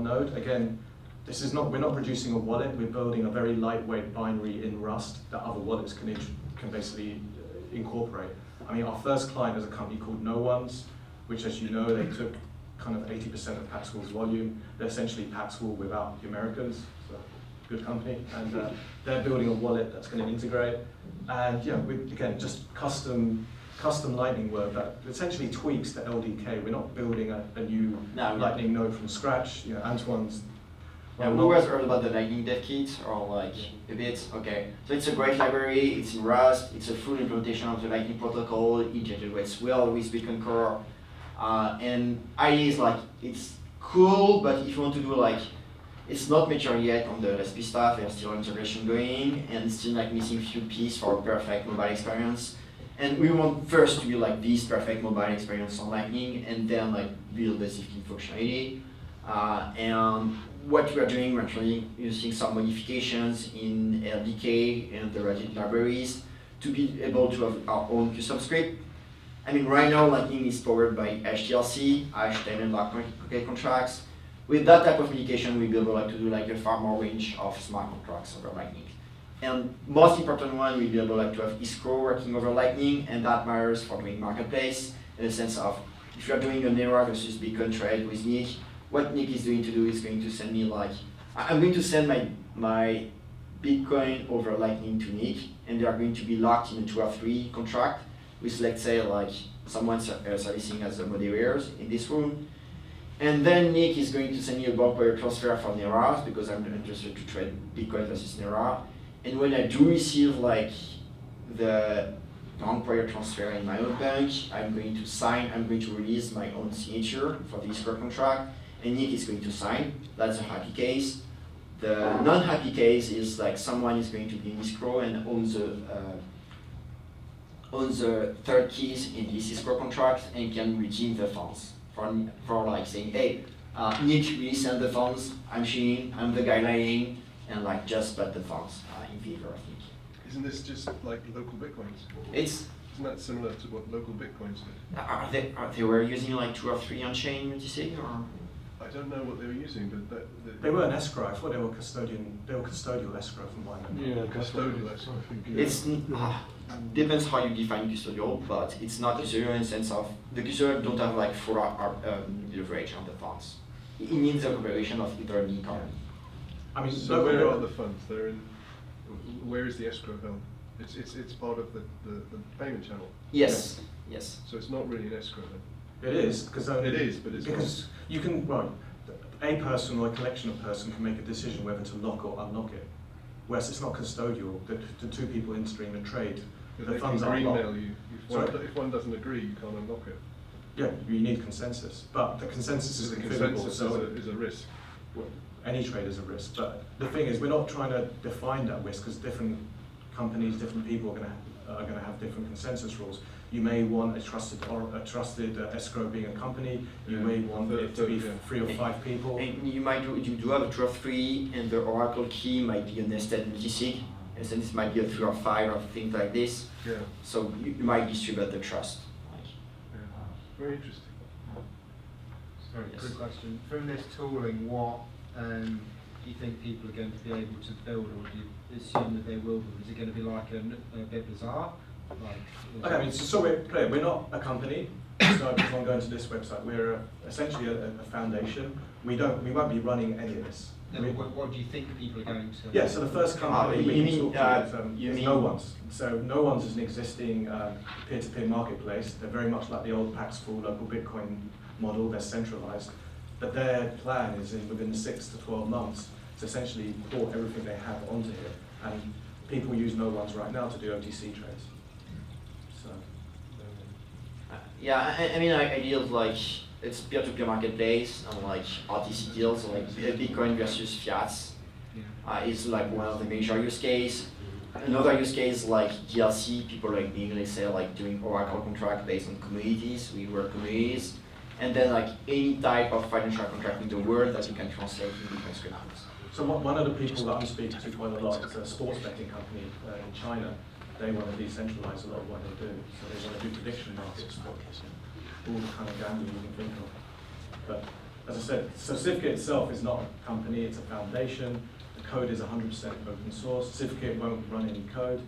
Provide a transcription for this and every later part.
node. Again, we're not producing a wallet, we're building a very lightweight binary in Rust that other wallets can basically incorporate. I mean, our first client is a company called NOONES, which, as you know, they took kind of 80% of Paxful's volume. They're essentially Paxful without the Americans, so good company. And they're building a wallet that's going to integrate. And yeah, again, just custom Lightning work that essentially tweaks the LDK. We're not building a new Lightning node from scratch. You know, Antoine's. Yeah, who has heard about the Lightning dev kit or like a bit? Okay, so it's a great library. It's in Rust. It's a full implementation of the Lightning protocol. It integrates well with Bitcoin Core. And idea is like it's cool, but if you want to do like, it's not mature yet on the LSP stuff. There's still integration going, and still like missing a few pieces for a perfect mobile experience. And we want first to be like this perfect mobile experience on Lightning, and then like build the CivKit functionality. And what we are doing, we're actually using some modifications in LDK and the related libraries to be able to have our own custom script. I mean, right now Lightning is powered by HTLC, HTML block contracts. With that type of modification, we'll be able to do like a far more range of smart contracts over Lightning. And most important one, we'll be able to have escrow working over Lightning, and that matters for doing marketplace in the sense of if you're doing an Era versus Bitcoin trade with Nick, what Nick is going to do is going to send me like, I'm going to send my Bitcoin over Lightning to Nick, and they are going to be locked in a 2 or 3 contract with, let's say, like someone servicing as the moderators in this room. And then Nick is going to send me a bulk wire transfer for Nera because I'm interested to trade Bitcoin versus Nera. And when I do receive like the bulk wire transfer in my own bank, I'm going to release my own signature for the escrow contract, and Nick is going to sign. That's a happy case. The non-happy case is like someone is going to be in escrow and owns the third keys in this escrow contract and can redeem the funds for like saying, hey, Nick really sent the funds, I'm Sheen, I'm the guy lying, and like just bet the funds in favor of Nick. Isn't this just like local Bitcoins? Isn't that similar to what local Bitcoins did? They were using like 2 or 3 on-chain multisig, or? I don't know what they were using, but they were an escrow. I thought they were custodian. They were custodial escrow from what I remember. Yeah, custodial escrow. I think. Yeah. It's depends how you define custodial, but it's not custodial in the sense of the custodial don't have like full leverage on the funds. It needs a cooperation of either Nick or. I mean, so where are the funds? They're in. Where is the escrow held? It's part of the payment channel. Yes. Yes. So it's not really an escrow then. It is because it is, but it's because not. You can a person or a collection of person can make a decision whether to lock or unlock it. Whereas it's not custodial. The 2 people in stream and trade. But the funds are email you. If one doesn't agree, you can't unlock it. Yeah, you need consensus, but the consensus is configurable. So is a risk. Well, any trade is a risk, but the thing is, we're not trying to define that risk because different companies, different people are going to have different consensus rules. You may want a trusted escrow being a company. You may want it to be 3 or 5 people. And you do have a 2 or 3, and the Oracle key might be a nested multisig. And then this might be a 3 or 5 or things like this. Yeah. So you might distribute the trust. Yeah. Very interesting. Sorry, Yes. quick question. From this tooling, what do you think people are going to be able to build, or do you assume that they will? Is it going to be like a bit bizarre? Okay, I mean, so we're clear. We're not a company. So if I'm going to this website, we're essentially a foundation. We won't be running any of this. What do you think people are going to? Yeah. So the first company you is NOONES. So NOONES is an existing peer-to-peer marketplace. They're very much like the old Paxful local Bitcoin model. They're centralized, but their plan is within 6 to 12 months to essentially port everything they have onto here. And people use NOONES right now to do OTC trades. So. Yeah, I mean, ideas like it's peer-to-peer marketplace and like RTC deals, like Bitcoin versus fiat is like one of the major use case. Another use case like DLC, people like being, let's say, like doing Oracle contract based on commodities, we work commodities, and then like any type of financial contract in the world that you can translate in different scripts. So one of the people that I'm speaking to quite a lot is a sports betting company in China. They want to decentralize a lot of what they do. So they want to do prediction markets for all the kind of gambling you can think of. But as I said, so CivKit itself is not a company, it's a foundation. The code is 100% open source. CivKit won't run any code.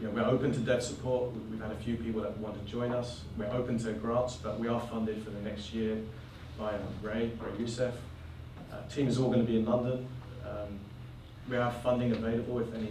You know, we're open to dev support. We've had a few people that want to join us. We're open to grants, but we are funded for the next year by Ray Yousef. Team is all going to be in London. We have funding available if any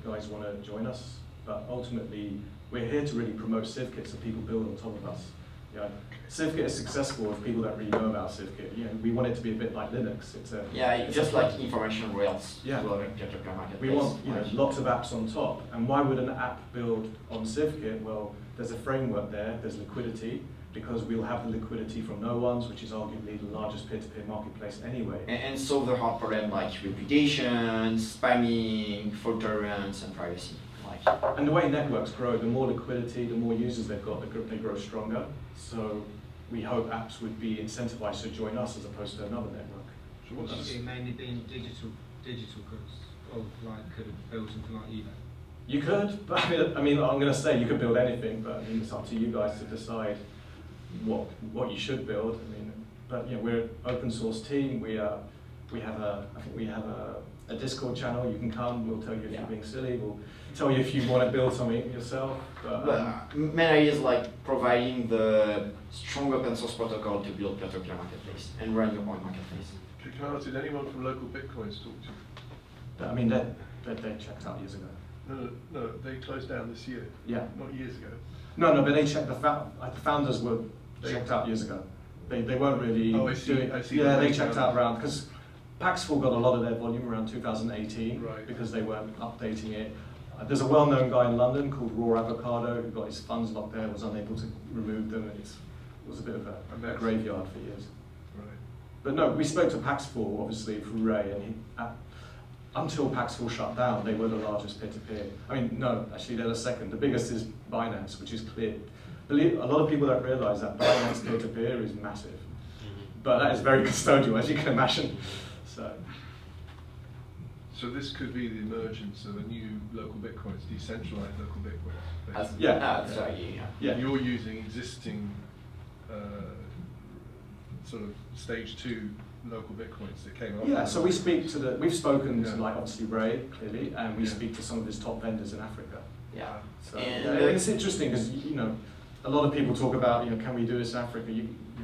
guys want to join us. But ultimately, we're here to really promote CivKit so people build on top of us. You know, CivKit is successful if people don't really know about CivKit. You know, we want it to be a bit like Linux. It's just like information rails. Yeah. To a peer-to-peer marketplace. We want lots of apps on top. And why would an app build on CivKit? Well, there's a framework there. There's liquidity because we'll have the liquidity from No One's, which is arguably the largest peer-to-peer marketplace anyway. And solve the hard problem like reputation, spamming, fault tolerance, and privacy. And the way networks grow, the more liquidity, the more users they've got, they grow stronger. So we hope apps would be incentivized to join us as opposed to another network. So Would what's you mainly being digital goods, or like could have built something like eBay? You could, but I mean, I'm going to say you could build anything, but I mean, it's up to you guys to decide what you should build. I mean, but you know, we're an open source team. I think we have a Discord channel. You can come. We'll tell you if you're being silly. We'll tell you if you want to build something yourself. But main idea is like providing the strong open source protocol to build peer-to-peer marketplace and run your own marketplace. Can I ask, did anyone from local Bitcoins talk to you? I mean, they checked out years ago. No, they closed down this year. Yeah. Not years ago. No, but they checked. The founders were checked out years ago. They weren't really doing. I see. Yeah, they checked out around because Paxful got a lot of their volume around 2018 Right. because they weren't updating it. There's a well-known guy in London called Raw Avocado who got his funds locked there, was unable to remove them, and it was a bit of a graveyard for years. Right. But no, we spoke to Paxful, obviously, through Ray, and until Paxful shut down, they were the largest peer-to-peer. I mean, no, actually they're the second. The biggest is Binance, which is clear. A lot of people don't realize that Binance peer-to-peer is massive. But that is very custodial, as you can imagine. So this could be the emergence of a new local Bitcoins, decentralized local Bitcoins. basically. Yeah. You're using existing sort of stage 2 local Bitcoins that came up. Yeah, so we've spoken to Yeah. like obviously Ray, clearly, and we Yeah. speak to some of his top vendors in Africa. Yeah. So And it's interesting because a lot of people talk about can we do this in Africa?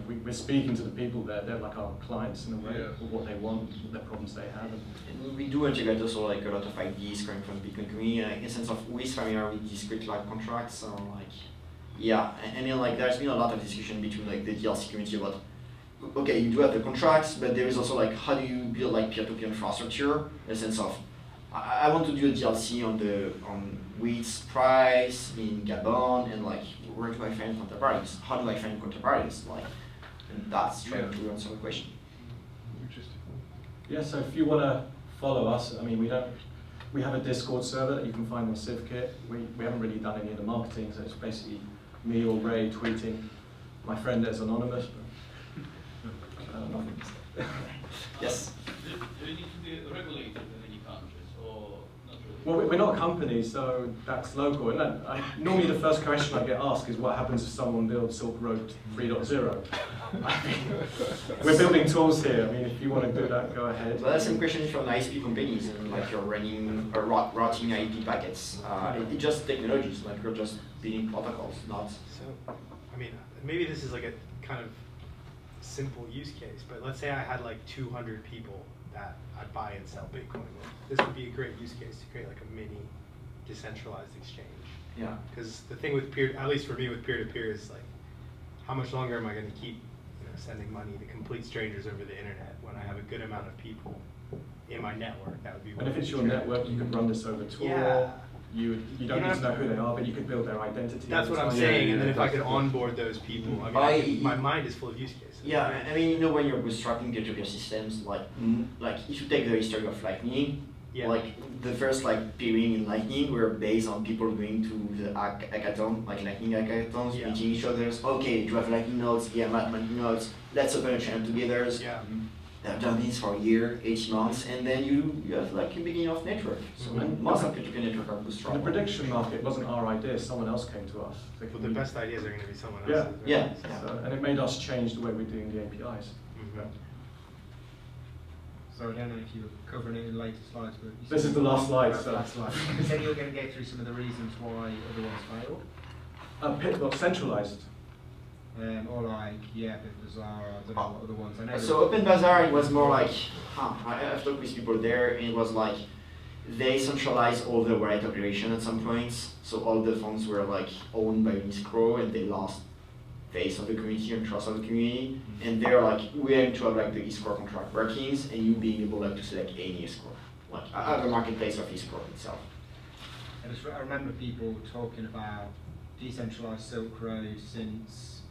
We're speaking to the people there. They're like our clients in a way, Yeah. of what they want, what their problems they have. And we do integrate also like a lot of ideas coming from the Bitcoin community, in the sense of who is familiar with discrete live contracts, so like, yeah, and then like there's been a lot of discussion between like the DLC community about, okay, you do have the contracts, but there is also like how do you build like peer-to-peer infrastructure, in the sense of, I want to do a DLC on wheat's price in Gabon, and like where do I find counterparties? How do I find counterparties? Like, and that's trying to answer the question. Interesting. Yeah, so if you want to follow us, I mean, we have a Discord server that you can find on CivKit. We haven't really done any of the marketing, so it's basically me or Ray tweeting. My friend is anonymous, but nothing. Yes. Do you need to be regulated in any countries, or not really? Well, we're not a company, so that's local. And normally the first question I get asked is what happens if someone builds Silk Road 3.0? I mean, we're building tools here. I mean, if you want to do that, go ahead. Well, that's some question from ISP companies, and like you're running or routing IP packets. It's just technologies, like you're just building protocols, not. So, I mean, maybe this is like a kind of simple use case, but let's say I had like 200 people that I buy and sell Bitcoin with. This would be a great use case to create like a mini decentralized exchange. Yeah. Because the thing with at least for me with peer-to-peer is like, how much longer am I going to keep sending money to complete strangers over the internet when I have a good amount of people in my network? That would be. And if it's your network, you could run this over Tor. Yeah. You don't need to know who they are, but you could build their identity. That's what I'm saying, and then if I could onboard those people, I mean, my mind is full of use cases. Yeah, I mean, when you're bootstrapping peer-to-peer systems, like if you take the history of Lightning, like the first like peering in Lightning were based on people going to the hackathon, like Lightning hackathons, meeting each other. Okay, do you have Lightning nodes? Yeah, Lightning nodes. Let's open a channel together. Yeah. They've done this for a year, 18 months, and then you have like a beginning of network. So most of peer-to-peer network are bootstrapped. The prediction market wasn't our idea, someone else came to us. Well, the best ideas are going to be someone Yeah. else's. Yeah. So, and it made us change the way we're doing the APIs. So I don't know if you were covering it in later slides, but you This said- is the last slide, That's the so. last slide. You said you were going to go through some of the reasons why other ones failed. Well, centralized. Or like, yeah, Bazaar, I don't know what other ones. I know So Open Bazaar, it was more like, I've talked with people there, and it was like, they centralized all the wallet operation at some points. So all the funds were like owned by NOSTR, and they lost face of the community and trust of the community. And they're like, we aim to have like the escrow contract workings, and you being able like to select any escrow, like have a marketplace of escrow itself. I remember people talking about decentralized Silk Road since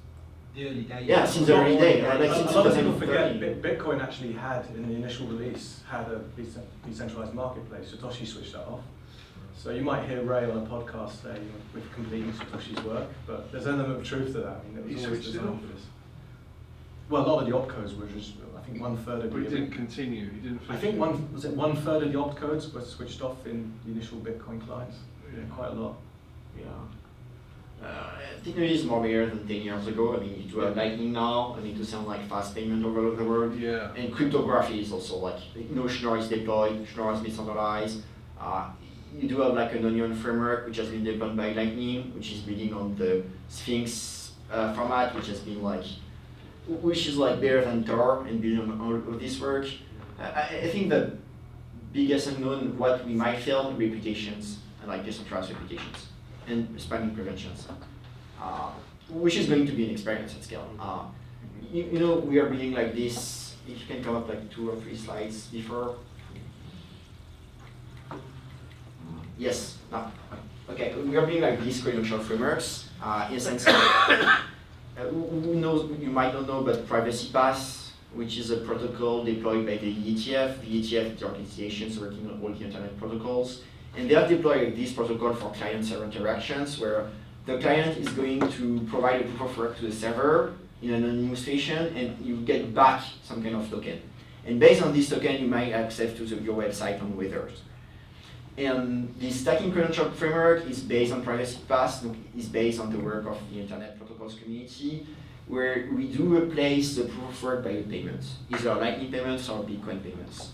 the early days. Yeah, since the early days. Like A since lot of people forget 2013. Bitcoin actually had, in the initial release, had a decentralized marketplace. Satoshi switched that off. So you might hear Ray on a podcast say, we're completing Satoshi's work, but there's an element of truth to that. I mean, it He was always switched it designed off? for this. Well, a lot of the opcodes were just, I think 1/3 of But he the. didn't continue, he didn't I finish think it. 1/3 of the opcodes were switched off in the initial Bitcoin clients. Yeah. Quite a lot. Yeah. Technology is more rare than 10 years ago. I mean, you do have Lightning now, I need to send like fast payment over the world. Yeah. And cryptography is also like, Schnorr is deployed, Schnorr is decentralized. You do have like an Onion framework, which has been developed by Lightning, which is building on the Sphinx format, which has been like, which is like better than Tor and building on all of this work. I think the biggest unknown, what we might fail, reputations, and like decentralized reputations, and spamming preventions, which is going to be an experience at scale. You know, we are building like this, if you can come up like 2 or 3 slides before. Yes, no. Okay, we are building like these credential frameworks, in a sense, who knows, you might not know, but Privacy Pass, which is a protocol deployed by the ETF. The ETF is the organizations working on all the internet protocols. And they have deployed this protocol for client-server interactions, where the client is going to provide a proof of work to the server in an anonymous fashion, and you get back some kind of token. And based on this token, you might have access to your website on Withers. And the stacking credential framework is based on Privacy Pass, is based on the work of the Internet Protocols community, where we do replace the proof of work by a payment, either Lightning payments or Bitcoin payments.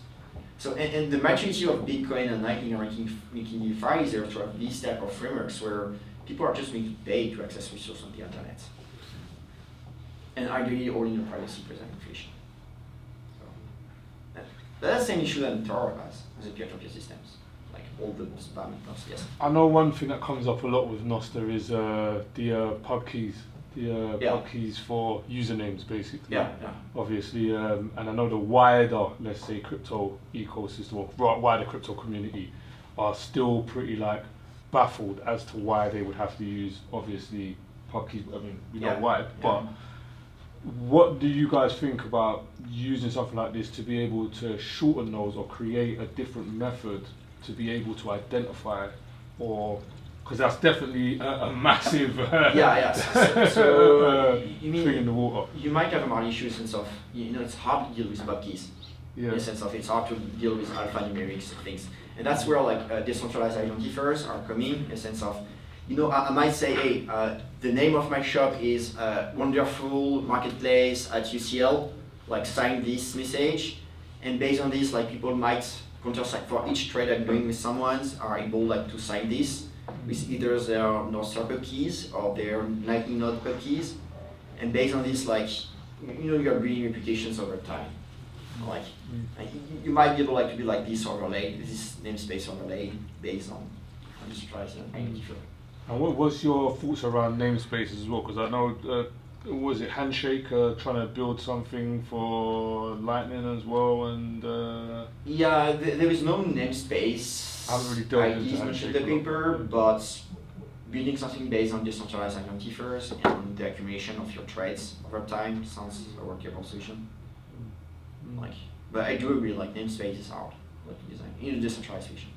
So, and the maturity of Bitcoin and Lightning are making it far easier to have these type of frameworks where people are just going to pay to access resources on the internet. And ideally all in a privacy preserving fashion. So, that's the same issue that Tor has as a peer-to-peer systems. Like all the spam stuff, yes. I know one thing that comes up a lot with NOSTR is the pub keys. Pub keys for usernames, basically. Yeah. Obviously, and I know the wider, let's say, crypto ecosystem or wider crypto community are still pretty like baffled as to why they would have to use obviously pub keys. I mean, we know why, but what do you guys think about using something like this to be able to shorten those or create a different method to be able to identify, or because that's definitely a massive So you mean thing in the water. you might have a more issue in the sense of, you know, it's hard to deal with pub keys. In the sense of it's hard to deal with alphanumerics and things. And that's where like decentralized identifiers are coming, in the sense of, you know, I might say, hey, the name of my shop is Wonderful Marketplace at UCL, like sign this message. And based on this, like people might countersign for each trade I'm doing with someone are able like to sign this with either their NOSTR pub keys or their Lightning Node pub keys. And based on this, like, you know, you're building reputations over time. Like you might be able like to be like this overlay, this namespace overlay based on decentralized identifier. And what's your thoughts around namespaces as well? Because I know, was it Handshake trying to build something for Lightning as well? And yeah, there is no namespace. I haven't really delved into IDs mentioned in the Handshake paper, but building something based on decentralized identifiers and the accumulation of your trades over time sounds a workable solution. Like, but I do agree, like namespace is hard, like design in a decentralized fashion.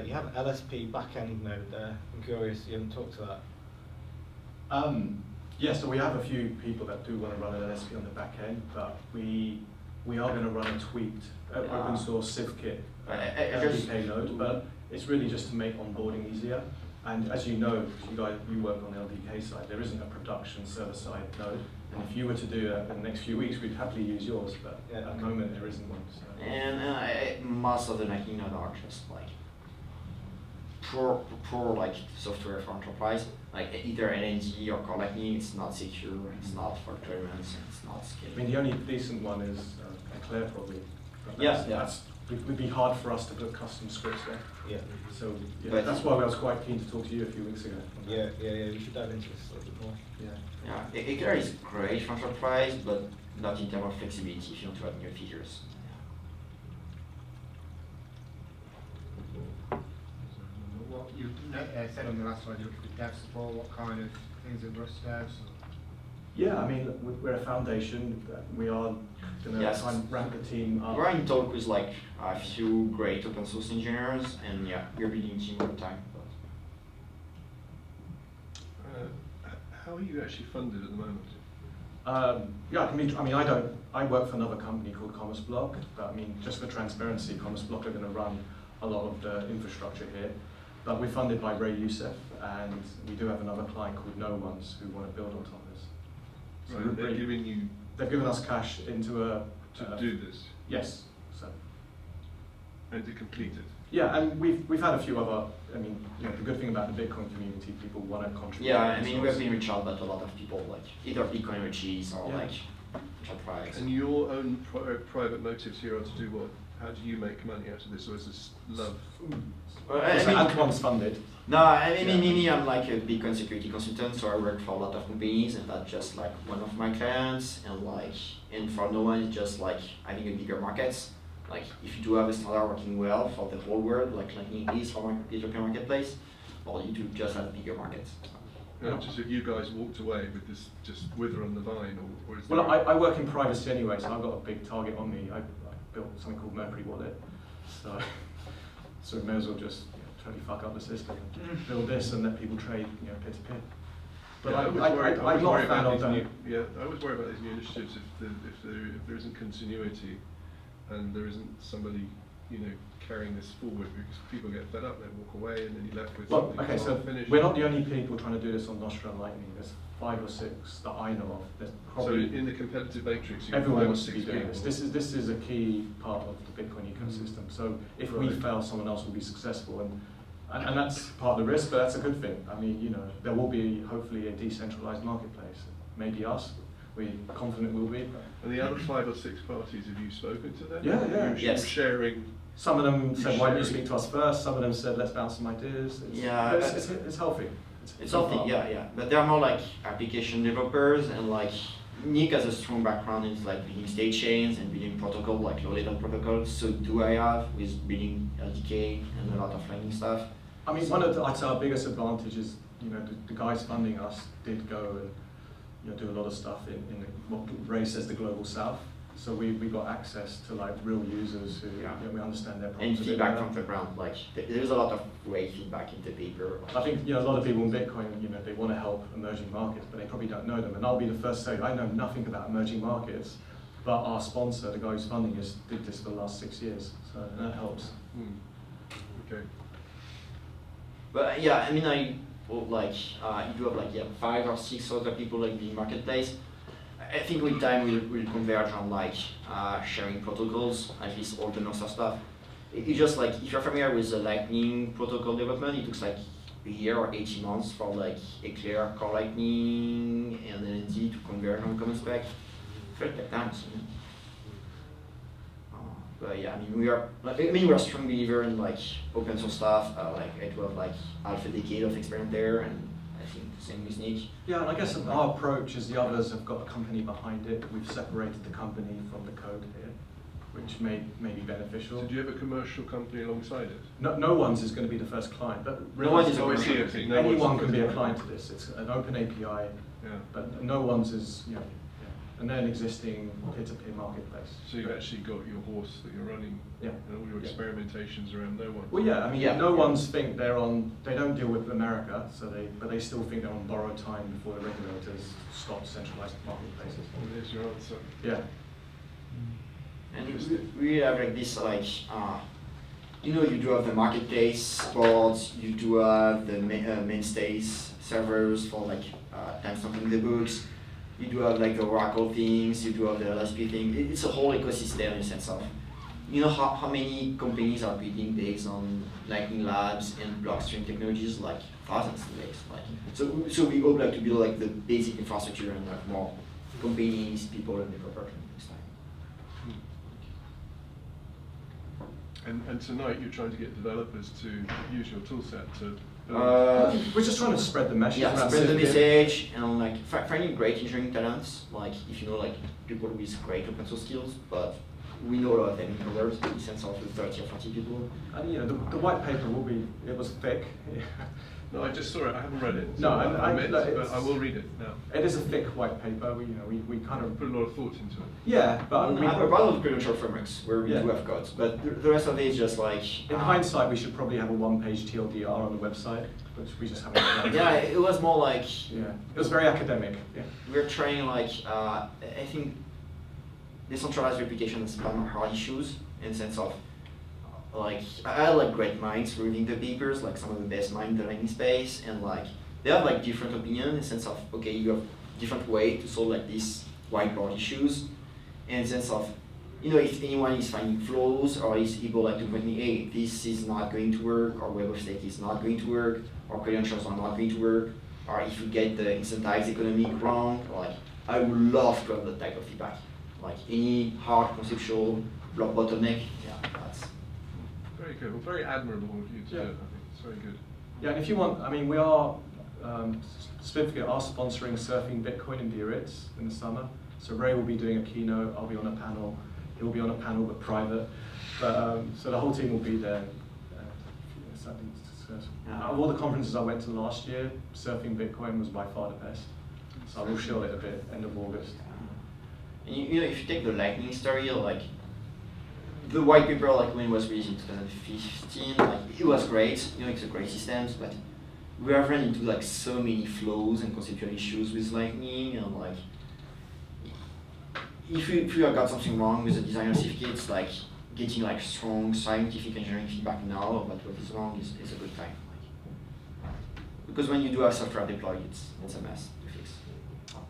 You have LSP backend node there. I'm curious, you haven't talked to that. Yeah, so we have a few people that do want to run an LSP on the back end, but we are going to run a tweaked open source CivKit LDK node, but it's really just to make onboarding easier. And as you know, you work on the LDK side, there isn't a production server-side node. And if you were to do that in the next few weeks, we'd happily use yours, but Yeah. at the moment there isn't one. So. And most of the Lightning nodes are just like poor like software for enterprise, like either LND or Core Lightning. It's not secure, it's not for tournaments, and it's not I scalable. mean, the only decent one is Eclair probably. But Yeah, that's, yeah. that's it would be hard for us to put custom scripts there. Yeah. So yeah, But- that's why I was quite keen to talk to you a few weeks ago. Yeah, we should dive into this a little bit more. Yeah. Yeah, Eclair is great for enterprise, but not in terms of flexibility if you want to add new features. What you said on the last slide, you looked at dev support, what kind of things are Rust devs? Yeah, I mean, we're a foundation. We are going to Yes. try and ramp the team up. We're in talk with like a few great open source engineers, and yeah, we're building team all the time. How are you actually funded at the moment? Yeah, I work for another company called CommerceBlock, but I mean, just for transparency, CommerceBlock are going to run a lot of the infrastructure here. But we're funded by Yousef, and we do have another client called No Ones who want to build on top of this. So Right, they're giving you they've given us cash into a to do this yes. So and to complete it. yeah, and we've had a few other. I mean, you know, the good thing about the Bitcoin community, people want to contribute. Yeah, I mean, we have themselves. been reached out by a lot of people, like either Bitcoin refugees or Yeah. like enterprise. And your own private motives here are to do what? How do you make money out of this, or is this love? Well, So I mean, Antoine's funded. no, I mean, Yeah. me, I'm like a Bitcoin security consultant, so I work for a lot of companies, and that's just like one of my clients, and for no one, it's just like having a bigger markets. Like if you do have a standard working well for the whole world, like Lightning is for Bitcoin marketplace, or you do just have bigger markets. Just if you guys walked away with this just wither on the vine, or is Well, there I work in privacy anyway, so I've got a big target on me. I built something called Mercury Wallet, so we may as well just totally fuck up the system, build this, and let people trade, peer to peer. But Yeah, I'm not a fan of that. I always worry about these new initiatives if there isn't continuity and there isn't somebody, carrying this forward, because people get fed up, they walk away, and then you're left with Well, something okay, that's so not finished. we're not the only people trying to do this on NOSTR and Lightning. There's 5 or 6 that I know of. There's So probably in the competitive matrix, you have everyone 5 or wants to 6 be doing people. this. This is a key part of the Bitcoin ecosystem. So if we Right. fail, someone else will be successful, and that's part of the risk, but that's a good thing. I mean, there will be hopefully a decentralized marketplace. Maybe us. We're confident we'll be. And the other 5 or 6 parties, have you spoken to them? Yeah, yeah. You're Yes. sharing. Some of them said, "Why don't you Sharing. speak to us first?" Some of them said, "Let's bounce some ideas." Yeah, It's healthy. It's something, yeah. But they're more like application developers, and like Nick has a strong background in like building state chains and building protocol, like low-level protocols. So do I have with building LDK and a lot of Lightning stuff. I mean, I'd say our biggest advantage is, the guys funding us did go and do a lot of stuff in what Ray says the global south. So we got access to like real users who we understand their And problems. a bit feedback better. from the ground, like there's a lot of great feedback in the paper. I think a lot of people in Bitcoin, they want to help emerging markets, but they probably don't know them. And I'll be the first to say I know nothing about emerging markets, but our sponsor, the guy who's funding us, did this for the last 6 years, so that helps. Okay. But yeah, I mean, you do have 5 or 6 other people like the marketplace. I think with time we'll converge on sharing protocols, at least all the NOSTR stuff. It's just like if you're familiar with the Lightning protocol development, it took like a year or 18 months for like Eclair, Core Lightning, and LND to converge on common spec. Felt like time. But yeah, we are strong believer in like open source stuff. I do have half a decade of experience there, and I think same with Nick. Yeah, and I guess our approach is the others have got a company behind it. We've separated the company from the code here, which may be beneficial. So do you have a commercial company alongside it? No One's is going to be the first client, but No One is Oh, I a see, commercial. okay. No One's anyone the can be a first client to this. It's an open API, Yeah. but No One's is and they're an existing peer-to-peer marketplace. So you've actually got your horse that you're running, Yeah. and all your Yeah. experimentations around No One. Well, yeah, I mean, Yeah. No One's think they don't deal with America, but they still think they're on borrowed time before the regulators stop centralized marketplaces. Well, there's your answer. Yeah. And we have like this you do have the marketplace boards, you do have the mainstays servers for timestamping the books, You do have like the Oracle things, you do have the LSP thing. It's a whole ecosystem in the sense of, you know how many companies are building based on Lightning Labs and blockstream technologies, like thousands today. Like, so we hope like to build like the basic infrastructure and like more companies, people, and developers next time. And tonight you're trying to get developers to use your toolset to We're just trying to spread the message. Yeah, around spread the CivKit. message and like finding great engineering talents. Like if you know like people with great open source skills, but we know a lot of them in others in the sense of 30 or 40 people. And you know, the white paper will be, it was thick. No, I just saw it. I haven't read it. No, so I- admit, no, but it's- I will read it now. It is a thick white paper. We kind of Put a lot of thought into it. yeah, but I'm proud of the credential frameworks where we Yeah. do have codes, but the rest of it is just like. in hindsight, we should probably have a one-page TLDR on the website, which we just haven't done. Yeah, it was more like Yeah, it was very academic. Yeah. we're trying like I think decentralized replication and spam are hard issues in the sense of like I had like great minds reading the papers, like some of the best minds in the Lightning space, and like they have like different opinions in the sense of okay, you have different way to solve like these whiteboard issues, in the sense of you know if anyone is finding flaws or is able like to point me, hey, this is not going to work, or web of state is not going to work, or credentials are not going to work, or if you get the incentivized economy wrong, like I would love to have that type of feedback. Like any hard conceptual block bottleneck, yeah, that's Very good. Well, very admirable of you to Yeah. do it. I think it's very good. Yeah, and if you want, I mean, we are, CivKit are sponsoring Surfing Bitcoin in Biarritz in the summer. So Ray will be doing a keynote, I'll be on a panel, he'll be on a panel but private. But, so the whole team will be there. Something to discuss. Out of all the conferences I went to last year, Surfing Bitcoin was by far the best. So I will show it a bit, end of August. and you know if you take the Lightning story, like the white paper like when it was released in 2015, like it was great, you know it's a great system, but we have run into like so many flaws and conceptual issues with Lightning, and like if you have got something wrong with the design of CivKit, it's like getting like strong scientific engineering feedback now about what is wrong is a good time. Like, because when you do have software deployed, it's a mess to fix.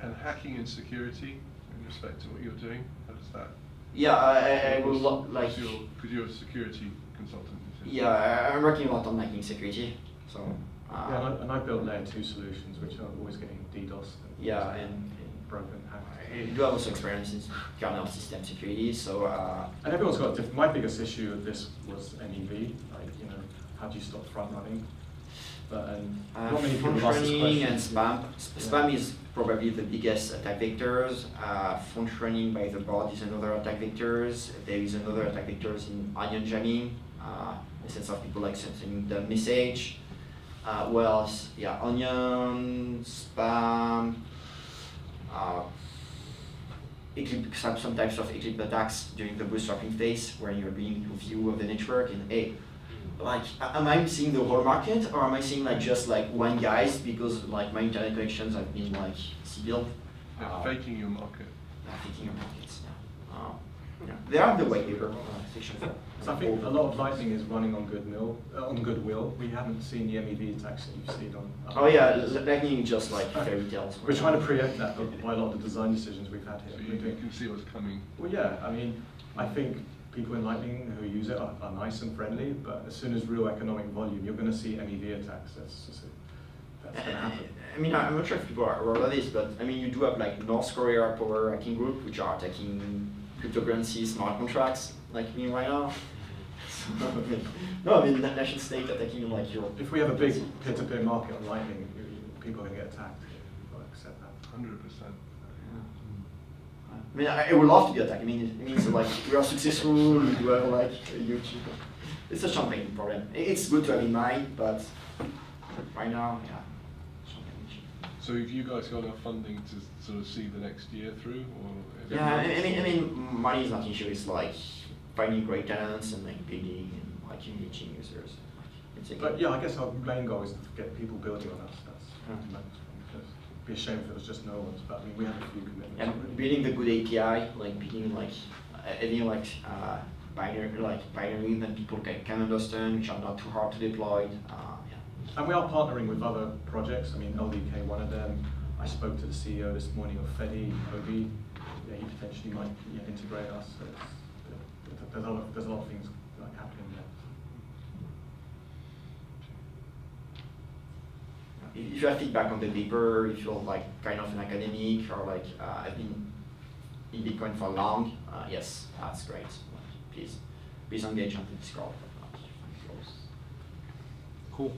And hacking and security, in respect to what you're doing, how does that? Yeah, I would like. Because you're a security consultant. You said. Yeah, I'm working a lot on Lightning security, so. Yeah, and I built layer 2 solutions, which are always getting DDoS. Yeah, and broken, hacked. I do have also experience in kernel system security, so. And everyone's got different. My biggest issue of this was MEV, like, you know, how do you stop front running? But not many people ask this Front-running question. and spam. Spam is probably the biggest attack vectors. Front running by the board is another attack vectors. There is another attack vectors in onion jamming, in the sense of people like sending the message. What else? Yeah, onion, spam, some types of Eclipse attacks during the bootstrapping phase where you're being a view of the network and hey, like, am I seeing the whole market or am I seeing like just like one guy's because like my internet connections have been like sealed? Faking your market. Faking your markets, yeah. They are the white paper section 4. So I think a lot of Lightning is running on goodwill. We haven't seen the MEV attacks that you've seen on. Oh yeah, Lightning just like fairy tales. We're trying to preempt that by a lot of the design decisions we've had here. So you can see what's coming. Well, yeah, I mean, I think people in Lightning who use it are nice and friendly, but as soon as real economic volume, you're going to see MEV attacks. That's going to happen. I mean, I'm not sure if people are aware of this, but I mean, you do have like North Korea Power Hacking Group, which are attacking cryptocurrency smart contracts, like me right now. No, I mean, nation state attacking like your. If we have a big peer-to-peer market on Lightning, people are going to get attacked. You've got to accept that. 100%. I mean, I would love to be attacked. I mean, it means like we are successful, we do have like a huge. It's a champagne problem. It's good to have in mind, but right now, yeah. So have you guys got enough funding to sort of see the next year through, or? Yeah, I mean, money is not an issue. It's like finding great talents and like building and like engaging users. But yeah, I guess our main goal is to get people building on us. That's it'd be a shame if it was just no one's. But I mean, we have a few commitments. And already. building the good API, like building like having like binary that people can understand, which are not too hard to deploy. And we are partnering with other projects. I mean, LDK, one of them. I spoke to the CEO this morning of Fedi, OB. Yeah, he potentially might integrate us. So there's a lot of things like happening there. If you have feedback on the paper, if you're like kind of an academic or like I've been in Bitcoin for long, yes, that's great. Please engage on the Discord. Cool.